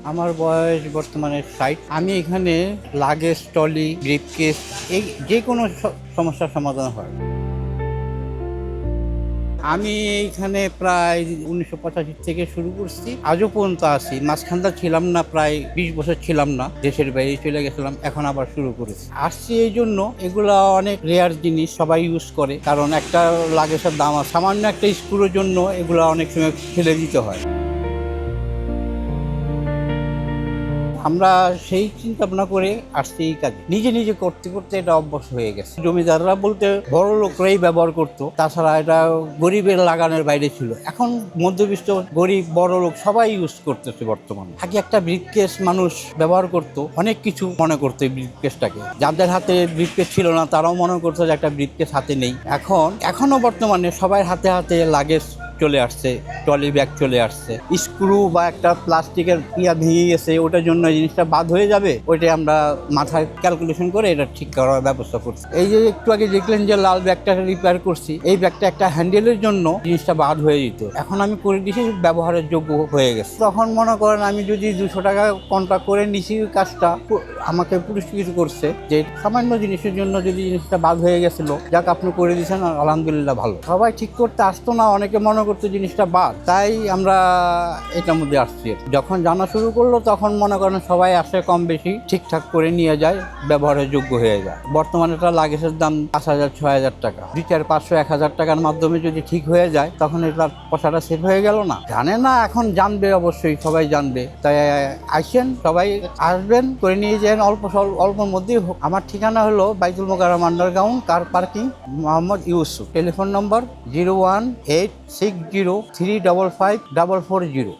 আমার বয়স বর্তমানে 60। আমি এখানে লাগেজ, ট্রলি, ব্রিফকেস এই যে কোনো সমস্যার সমাধান হয়। আমি এইখানে প্রায় 1985 থেকে শুরু করছি, আজও পর্যন্ত আছি। মাঝখানটা ছিলাম না, প্রায় 20 বছর ছিলাম না, দেশের বাইরে চলে গেছিলাম, এখন আবার শুরু করেছি। আসছি এই জন্য, এগুলা অনেক রেয়ার জিনিস, সবাই ইউজ করে, কারণ একটা লাগেজের দাম আছে। সামান্য একটা স্ক্রুর জন্য এগুলা অনেক সময় ফেলে দিতে হয়। আমরা সেই চিন্তা ভাবনা করে আসছি এই কাজে। নিজে নিজে করতে করতে এটা অভ্যাস হয়ে গেছে। জমিদাররা বলতে বড় লোকরাই ব্যবহার করতো, তাছাড়া এটা গরিবের লাগানোর বাইরে ছিল। এখন মধ্যবিত্ত, গরিব, বড় লোক সবাই ইউজ করতেছে বর্তমানে। আগে একটা ব্রিফকেস মানুষ ব্যবহার করতো, অনেক কিছু মনে করতো এই ব্রিফকেসটাকে। যাদের হাতে ব্রিফকেস ছিল না তারাও মনে করতো যে একটা ব্রিফকেস হাতে নেই। এখনো বর্তমানে সবাই হাতে হাতে লাগেজ চলে আসছে, ট্রলি ব্যাগ চলে আসছে। স্ক্রু বা একটা প্লাস্টিকের ভেঙে গেছে, ওটার জন্য এই জিনিসটা বাদ হয়ে যাবে, ওইটাই আমরা মাথায় ক্যালকুলেশন করে এটা ঠিক করার ব্যবস্থা করছি। এই যে একটু আগে দেখলেন যে লাল ব্যাগটা রিপেয়ার করছি, এই ব্যাগটা একটা হ্যান্ডেলের জন্য জিনিসটা বাদ হয়ে যেত, এখন আমি করে দিয়েছি, ব্যবহারের যোগ্য হয়ে গেছে। তখন মনে করেন আমি যদি 200 টাকা কন্ট্রাক্ট করে নিছি, কাজটা আমাকে পুরস্কৃত করছে যে সামান্য জিনিসের জন্য যদি জিনিসটা বাদ হয়ে গেছিল, যাক আপনি করে দিয়েছেন, আলহামদুলিল্লাহ ভালো। সবাই ঠিক করতে আসতো না, অনেকে মনে করতো জিনিসটা বাদ, তাই আমরা এটার মধ্যে আসছি। যখন জানা শুরু করলো তখন মনে করেন সবাই আসে, কম বেশি ঠিকঠাক করে নিয়ে যায়, ব্যবহারের যোগ্য হয়ে যায়। বর্তমানে এটা লাগেজের দাম 5,000 6,000 টাকা, 2, 4, 500, 1,000 টাকার মাধ্যমে যদি ঠিক হয়ে যায় তখন এটার পয়সাটা সেভ হয়ে গেল না। জানে না, এখন জানবে, অবশ্যই সবাই জানবে। তাই আসেন, সবাই আসবেন, করে নিয়ে যান, অল্পর মধ্যেই হোক। আমার ঠিকানা হলো Baitul Mukarram underground car parking, Mohammad Yusuf. Telephone number 01860355440।